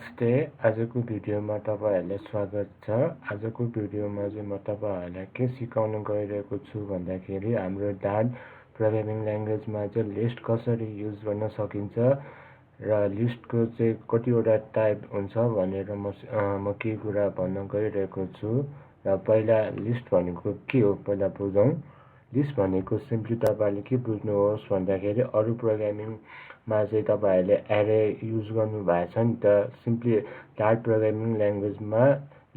नमस्ते। आजको भिडियोमा तपाईहरुलाई स्वागत छ। आजको भिडियोमा चाहिँ म तपाईहरुलाई के सिकाउन गइरहेको छु भन्दाखेरि हाम्रो डार्ट प्रोग्रामिङ ल्याङ्ग्वेजमा चाहिँ लिस्ट कसरी युज गर्न सकिन्छ र लिस्टको चाहिँ कतिवटा टाइप हुन्छ भनेर म के कुरा भन्न गइरहेको छु। र पहिला लिस्ट भनेको के हो पहिला बुझौं। लिस्ट भनेको सिम्पली तपाईहरुले के बुझ्नुहोस् भन्दाखेरि अरु प्रोग्रामिङमा चाहिँ तपाईहरुले एरे युज गर्नु भएको छ नि त। सिम्पली डार्ट प्रोग्रामिङ ल्याङ्ग्वेजमा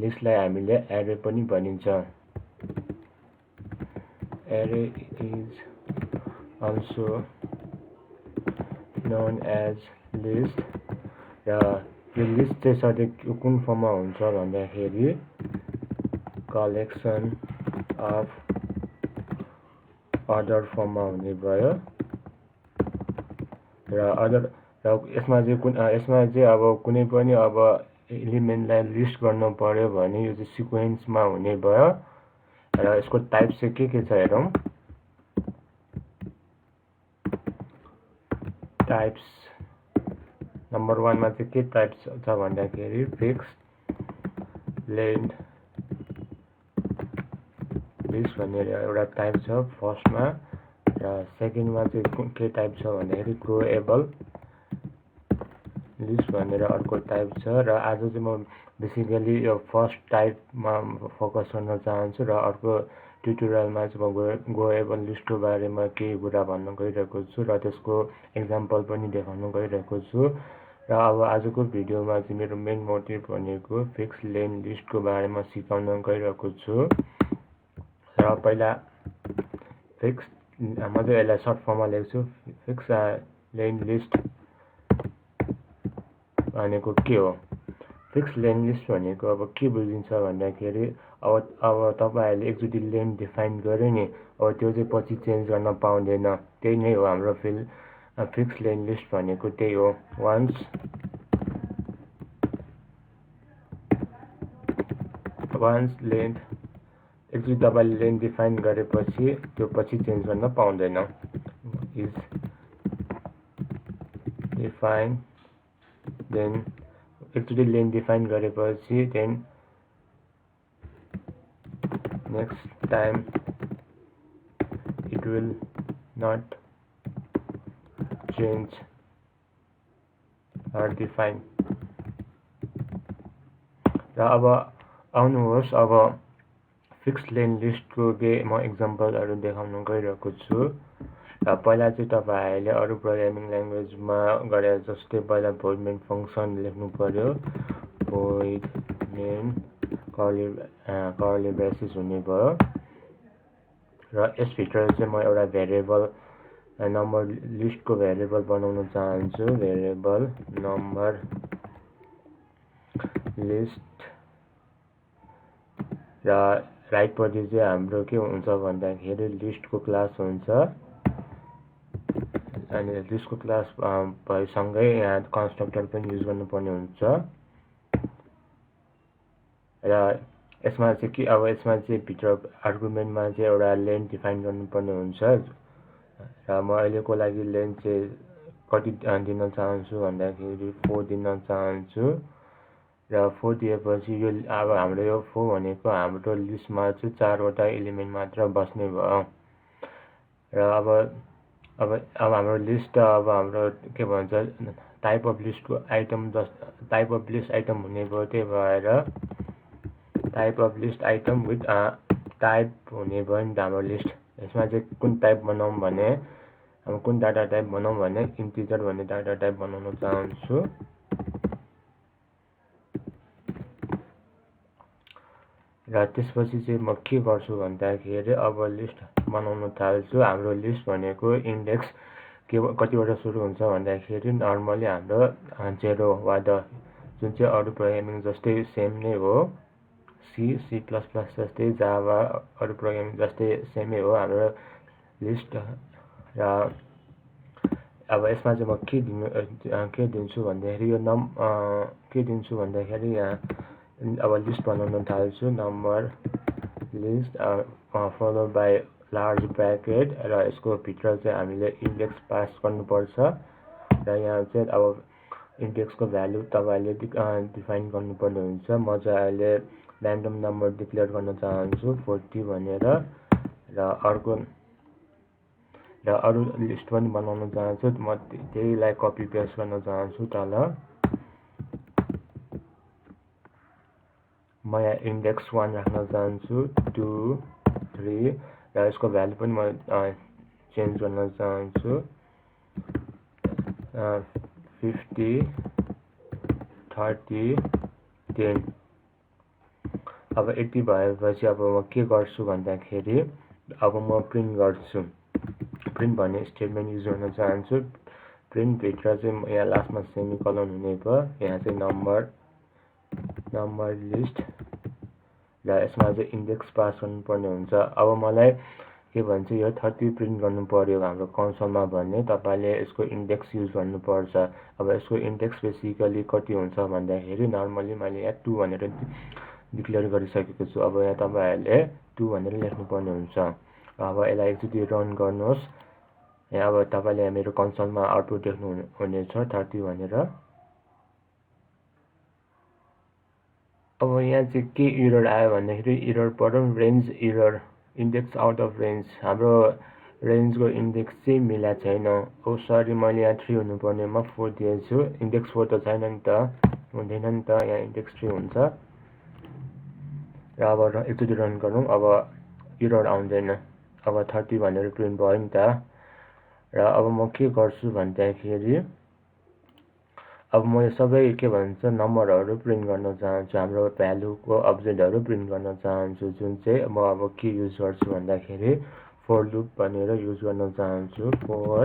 लिस्टलाई हामीले एरे पनि भनिन्छ। Array is also known as list. र यो लिस्ट चाहिँ सधैँ कुन फर्ममा हुन्छ भन्दाखेरि कलेक्सन अफ अर्डर फर्ममा हुने भयो। र यसमा चाहिँ अब कुनै पनि अब एलिमेन्टलाई लिस्ट गर्न पर्यो भने यो चाहिँ सिक्वेन्समा हुने भयो। र यसको टाइप चाहिँ के छ हेरौं। टाइप्स नम्बर 1 मा चाहिँ के टाइप्स छ भन्दाखेरि फिक्स लेन्थ लिस्ट भनेर एउटा टाइप छ फर्स्टमा। र सेकेन्डमा चाहिँ के टाइप छ भन्दाखेरि ग्रोएबल लिस्ट भनेर अर्को टाइप छ। र आज चाहिँ म बेसिकली यो फर्स्ट टाइपमा फोकस गर्न चाहन्छु र अर्को ट्युटोरियलमा चाहिँ म ग्रोएबल लिस्टको बारेमा केही कुरा भन्न गइरहेको छु र त्यसको एक्जाम्पल पनि देखाउन गइरहेको छु। र अब आजको भिडियोमा चाहिँ मेरो मेन मोटिभ भनेको फिक्स लेन्थ लिस्टको बारेमा सिकाउन गइरहेको छु। र पहिला फिक्स म चाहिँ यसलाई सर्ट फर्ममा लेख्छु। फिक्स लेन्थ लिस्ट भनेको के हो। फिक्स लेन्थ लिस्ट भनेको अब के बुझिन्छ भन्दाखेरि अब तपाईहरुले एकचोटी लेन्थ डिफाइन गर्यो नि, अब त्यो चाहिँ पछि चेन्ज गर्न पाउँदैन। त्यही नै हो हाम्रो फिक्स लेन्थ लिस्ट भनेको त्यही हो। वन्स लेन्थ एकचोटी तपाईले लेन्थ डिफाइन गरेपछि त्यो पछि चेन्ज गर्न पाउँदैन। इज डिफाइन देन एकचोटी लेन्थ डिफाइन गरेपछि then next time it will not change or define। र अब आउनुहोस् अब फिक्स लेन्थ लिस्टको म एक्जाम्पलहरु देखाउन गइरहेको छु। र पहिला चाहिँ तपाईहरुले अरु प्रोग्रामिङ ल्याङ्ग्वेजमा गरे जस्तै पहिला void main फंक्सन लेख्नु पर्यो। void main कर्ली ब्रेसेस हुने भयो। र यसभित्र चाहिँ म एउटा भेरिएबल नम्बर लिस्टको भेरिएबल बनाउन चाहन्छु। भेरिएबल नम्बर लिस्ट र राइटपट्टि चाहिँ हाम्रो के हुन्छ भन्दाखेरि लिस्टको क्लास हुन्छ। अनि लिस्टको क्लास भएसँगै यहाँ कन्स्ट्रक्टर पनि युज गर्नुपर्ने हुन्छ। र यसमा चाहिँ के अब यसमा चाहिँ भित्र आर्गुमेन्टमा चाहिँ एउटा लेन्थ डिफाइन गर्नुपर्ने हुन्छ। र म अहिलेको लागि लेन्थ चाहिँ कति दिन चाहन्छु भन्दाखेरि 4 दिन चाहन्छु। र 4 दिएपछि यो अब हाम्रो यो 4 भनेको हाम्रो लिस्टमा चाहिँ 4 वटा एलिमेन्ट मात्र बस्ने भयो। र अब हाम्रो लिस्ट अब हाम्रो के भन्छ टाइप अफ लिस्टको item type of list item हुने भयो। त्यही भएर type of list item with type हुने भयो नि त हाम्रो लिस्ट। यसमा चाहिँ कुन टाइप बनाउँ भने अब कुन डाटा टाइप बनाउँ भने इन्टिजर भन्ने डाटा टाइप बनाउन चाहन्छु। र त्यसपछि चाहिँ म के गर्छु भन्दाखेरि अब लिस्ट बनाउन थाल्छु। हाम्रो लिस्ट भनेको इन्डेक्स कतिवटा सुरु हुन्छ भन्दाखेरि नर्मली हाम्रो 0 वा 10 जुन चाहिँ अरु प्रोग्रामिङ जस्तै सेम नै हो। C++ जस्तै जावा अरु प्रोग्रामिङ जस्तै सेमै हो हाम्रो लिस्ट। र अब यसमा चाहिँ म के दिन्छु भन्दाखेरि यो के दिन्छु भन्दाखेरि यहाँ अब लिस्ट बनाउन थाल्छु। Number list followed by large bracket र यसको भित्र चाहिँ हामीले इन्डेक्स पास गर्नुपर्छ। र यहाँ चाहिँ अब इन्डेक्सको भ्यालु तपाईँले डिफाइन गर्नुपर्ने हुन्छ। म चाहिँ अहिले ऱ्यान्डम नम्बर डिक्लेयर गर्न चाहन्छु 40 भनेर र अरू लिस्ट पनि बनाउन चाहन्छु। म त्यहीलाई कपी पेस्ट गर्न चाहन्छु तल। म यहाँ इन्डेक्स 1 राख्न चाहन्छु, 2 3 र यसको भ्यालु पनि म चेन्ज गर्न चाहन्छु 50 30 10। अब यति भएपछि अब म के गर्छु भन्दाखेरि अब म प्रिन्ट गर्छु। प्रिन्ट भन्ने स्टेटमेन्ट युज गर्न चाहन्छु। प्रिन्ट भित्र चाहिँ यहाँ लास्टमा सेमिकोलन हुने भयो। यहाँ चाहिँ नम्बर लिस्ट र यसमा चाहिँ इन्डेक्स पास गर्नुपर्ने हुन्छ। अब मलाई के भन्छ यो 30 प्रिन्ट गर्नु पर्यो हाम्रो कन्सोलमा भने तपाईले यसको इन्डेक्स युज गर्नुपर्छ। अब यसको इन्डेक्स बेसिकली कति हुन्छ भन्दाखेरि नर्मली मैले यहाँ 2 भनेर डिक्लेयर गरिसकेको छु। अब यहाँ तपाईहरुले 2 भनेर लेख्नुपर्ने हुन्छ। अब यसलाई एकचोटि रन गर्नुहोस्। यहाँ अब तपाईले यहाँ मेरो कन्सोलमा आउटपुट देख्नु हुनेछ 30 भनेर। अब यहाँ चाहिँ के एरर आयो भन्दाखेरि एरर पऱ्यो range error, index out of range. हाम्रो रेन्जको इन्डेक्स चाहिँ मिलाएको छैन। ओ सरी, मैले यहाँ 3 हुनुपर्नेमा 4 दिएछु। इन्डेक्स 4 त छैन नि त, हुँदैन नि त, यहाँ इन्डेक्स 3 हुन्छ। र अब एकचोटि रन गरौँ। अब एरर आउँदैन। अब 30 भनेर प्रिन्ट भयो नि त। र अब म के गर्छु भन्दाखेरि अब म यो सबै के भन्छ नम्बरहरू प्रिन्ट गर्न चाहन्छु। हाम्रो भ्यालुको अब्जेक्टहरू प्रिन्ट गर्न चाहन्छु, जुन चाहिँ म अब के युज गर्छु भन्दाखेरि फोर लुप भनेर युज गर्न चाहन्छु। फोर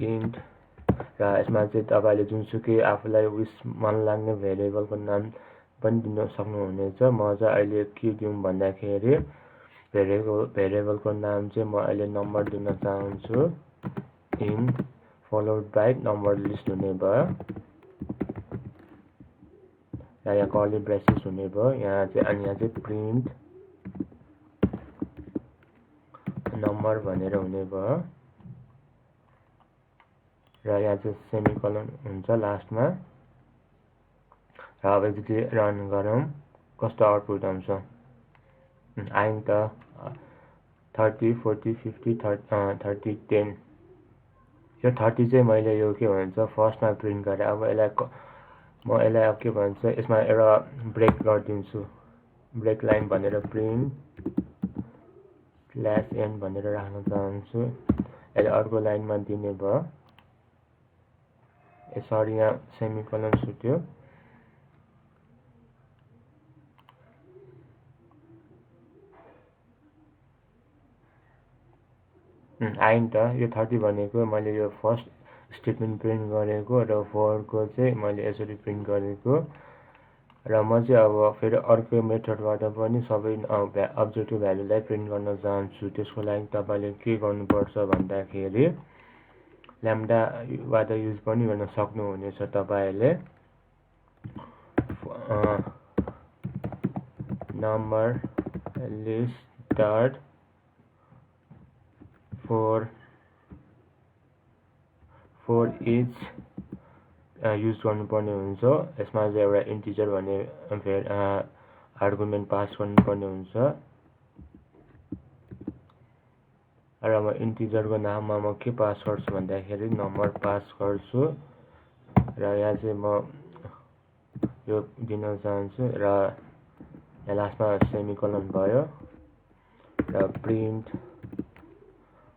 इन्ट र यसमा चाहिँ तपाईले जुनसुकै आफूलाई मन लाग्ने भेरिएबलको नाम पनि दिन सक्नुहुनेछ। म चाहिँ अहिले के दिउँ भन्दाखेरि भेरिएबलको नाम चाहिँ म अहिले नम्बर दिन चाहन्छु। In followed by number list हुने भयो र यहाँ कर्ली ब्रेसेस हुने भयो। यहाँ चाहिँ प्रिन्ट नम्बर भनेर हुने भयो र यहाँ चाहिँ सेमिकोलन हुन्छ लास्टमा। र अब यदि रन गरौँ कस्तो आउटपुट आउँछ। आइन त 30 40 50 30 10। यो 30 चाहिँ मैले यो के भन्छ फर्स्टमा प्रिन्ट गरेँ। अब म यसलाई अब के भन्छ यसमा एउटा ब्रेक गरिदिन्छु। ब्रेक लाइन भनेर प्रिन्ट /n भनेर राख्न चाहन्छु। यसले अर्को लाइनमा दिने भयो। सरी, यहाँ सेमिकोलन सुट्यो। आइन त यो 30 भनेको मैले यो फर्स्ट स्टेटमेन्ट प्रिन्ट गरेको र 4 को चाहिँ मैले यसरी प्रिन्ट गरेको। र म चाहिँ अब फेरि अर्को मेथडबाट पनि सबै अब्जेक्टको भ्यालुलाई प्रिन्ट गर्न चाहन्छु। त्यसको लागि तपाईले के गर्नुपर्छ भन्दाखेरि ल्याम्डाबाट युज पनि गर्न सक्नुहुनेछ तपाईले। Number list dot four each use गर्नुपर्ने हुन्छ। यसमा चाहिँ एउटा इन्टिजर भन्ने आर्गुमेन्ट पास गर्नुपर्ने हुन्छ। र म इन्टिजरको नाममा म के पास गर्छु भन्दाखेरि नम्बर पास गर्छु। र यहाँ चाहिँ म यो दिन चाहन्छु र यहाँ लास्टमा सेमिकोलन भयो र प्रिन्ट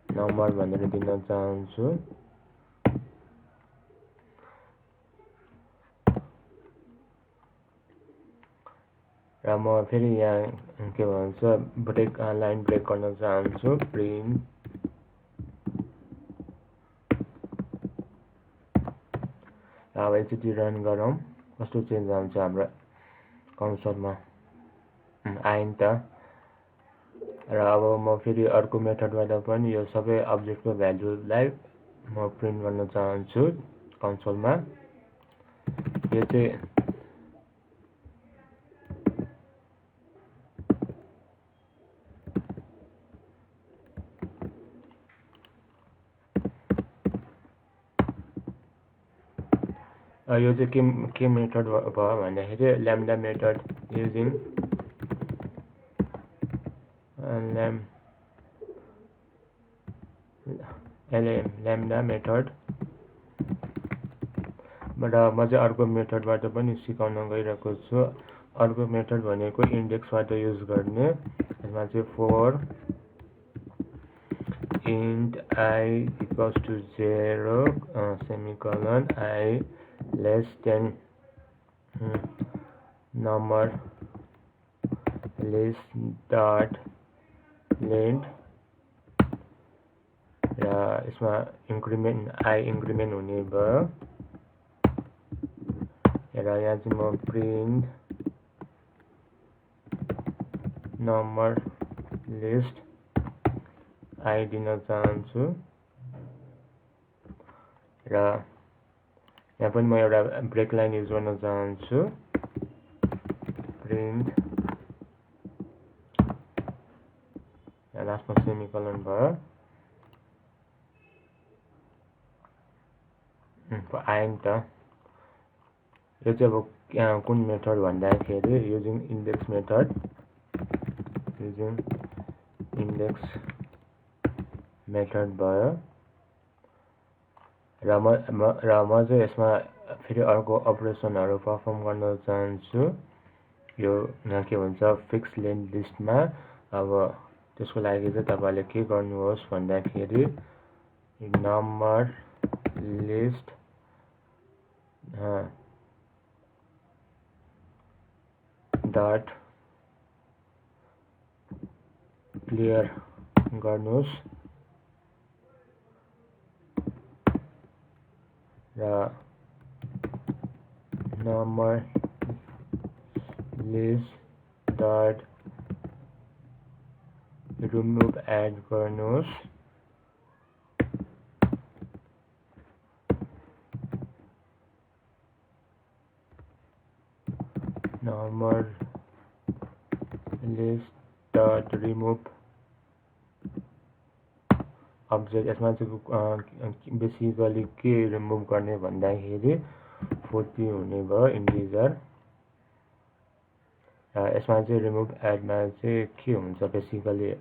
नम्बर भनेर दिन चाहन्छु। र म फेरि यहाँ के भन्छ लाइन ब्रेक गर्न चाहन्छु। प्रिन्ट अब एकचोटि रन गरौँ कस्तो चेन्ज आउँछ हाम्रो कन्सोलमा। आइन त। र अब म फेरि अर्को मेथडबाट पनि यो सबै अब्जेक्टको भ्यालुलाई म प्रिन्ट गर्न चाहन्छु कन्सोलमा। यो चाहिँ यो चाहिँ के मेथड भयो भन्दाखेरि lambda method using lambda method र म चाहिँ अर्को मेथडबाट पनि सिकाउन गइरहेको छु। अर्को मेथड भनेको इन्डेक्सबाट युज गर्ने। यसमा चाहिँ for int I equals to 0 semicolon I less than number list dot length र यसमा इन्क्रिमेन्ट I इन्क्रिमेन्ट हुने भयो र यहाँ चाहिँ म प्रिन्ट नम्बर लिस्ट I दिन चाहन्छु र यहाँ पनि म एउटा ब्रेक लाइन युज गर्न चाहन्छु। प्रिन्ट लास्टमा सेमिकोलन भयो। आएन त यो चाहिँ अब कुन मेथड भन्दाखेरि using index method using index method भयो र म चाहिँ यसमा फेरि अर्को अपरेसनहरू परफर्म गर्न चाहन्छु। यो के भन्छ फिक्स लेन्थ लिस्टमा। अब त्यसको लागि चाहिँ तपाईले के गर्नुहोस् भन्दाखेरि नम्बर लिस्ट डट क्लियर गर्नुहोस् र number list dot remove add गर्नुहोस्। Number list dot remove object. यसमा चाहिँ बेसिकली के रिमुभ गर्ने भन्दाखेरि 40 हुने भयो इन्टिजर। यसमा चाहिँ रिमुभ एडमा चाहिँ के हुन्छ बेसिकली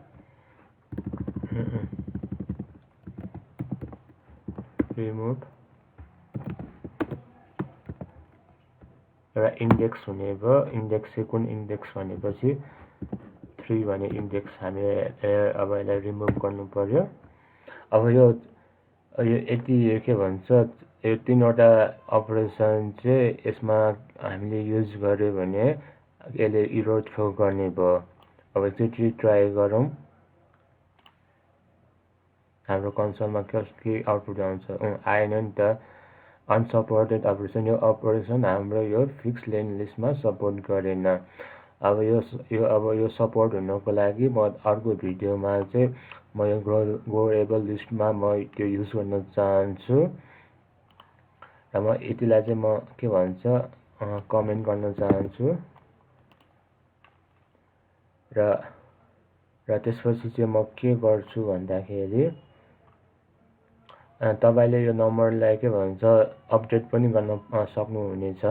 रिमुभ एउटा इन्डेक्स हुने भयो। इन्डेक्स चाहिँ कुन इन्डेक्स भनेपछि 3 भन्ने इन्डेक्स हामीले अब यसलाई रिमुभ गर्नु पर्यो। अब यो यति के भन्छ यो तीनवटा अपरेसन चाहिँ यसमा हामीले युज गर्यो भने यसले एरर थ्रो गर्ने भयो। अब एकचोटि ट्राई गरौँ हाम्रो कन्सोलमा के आउटपुट आउँछ। आएन नि त अनसपोर्टेड अपरेसन। यो अपरेसन हाम्रो यो फिक्स लेन्थ लिस्टमा सपोर्ट गरेन। अब यो सपोर्ट हुनको लागि म अर्को भिडियोमा चाहिँ म यो ग्लोबल लिस्टमा म त्यो युज गर्न चाहन्छु र म यतिलाई चाहिँ म के भन्छ कमेन्ट गर्न चाहन्छु र त्यसपछि चाहिँ म के गर्छु भन्दाखेरि तपाईले यो नम्बरलाई के भन्छ अपडेट पनि गर्न सक्नुहुनेछ।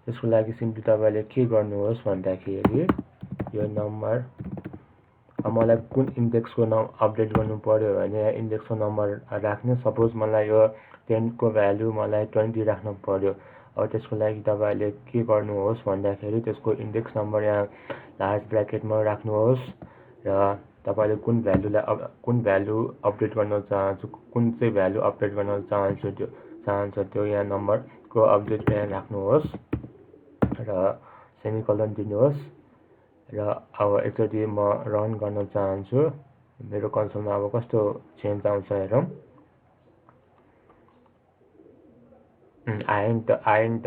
त्यसको लागि सिम्पली तपाईले के गर्नुहोस् भन्दाखेरि यो नम्बर मलाई कुन इन्डेक्सको अपडेट गर्नु पर्यो भने इन्डेक्सको नम्बर राख्ने। सपोज मलाई यो 10 को भ्यालु मलाई 20 राख्नु पर्यो। अब त्यसको लागि तपाईले के गर्नुहोस् भन्दाखेरि त्यसको इन्डेक्स नम्बर यहाँ लार्ज ब्र्याकेटमा राख्नुहोस् र तपाईले कुन भ्यालु अपडेट गर्न चाहन्छु कुन चाहिँ भ्यालु अपडेट गर्न चाहन्छ त्यो यहाँ नम्बरको अपडेट यहाँ राख्नुहोस् र सेमिकोलन दिनुहोस् र अब एकचोटि म रन गर्न चाहन्छु। मेरो कन्सोलमा अब कस्तो चेन्ज आउँछ हेरौँ। आएन त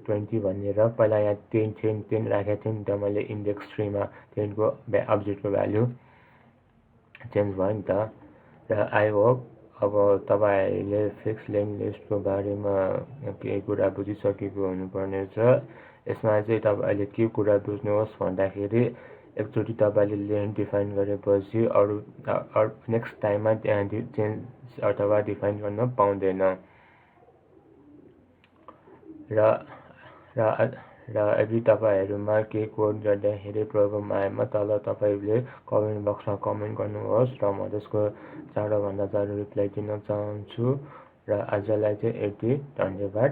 20 भनेर पहिला यहाँ 10 राखेको थिएँ नि त मैले इन्डेक्स 3 मा 10 को अब्जेक्टको भ्यालु चेन्ज भयो नि त। र आई होप अब तपाईहरूले फिक्स लेन्थ लिस्टको बारेमा केही कुरा बुझिसकेको हुनुपर्नेछ। यसमा चाहिँ तपाईले के कुरा बुझ्नुहोस् भन्दाखेरि एकचोटि तपाईले लेन्थ डिफाइन गरेपछि अरु नेक्स्ट टाइममा त्यहाँ चेन्ज अथवा डिफाइन गर्न पाउँदैन। र र र यदि तपाईँहरूमा केही कोड गर्दाखेरि प्रब्लम आएमा तल तपाईँले कमेन्ट बक्समा कमेन्ट गर्नुहोस् र म त्यसको चाँडोभन्दा चाँडो रिप्लाई दिन चाहन्छु र आजलाई चाहिँ यति। धन्यवाद।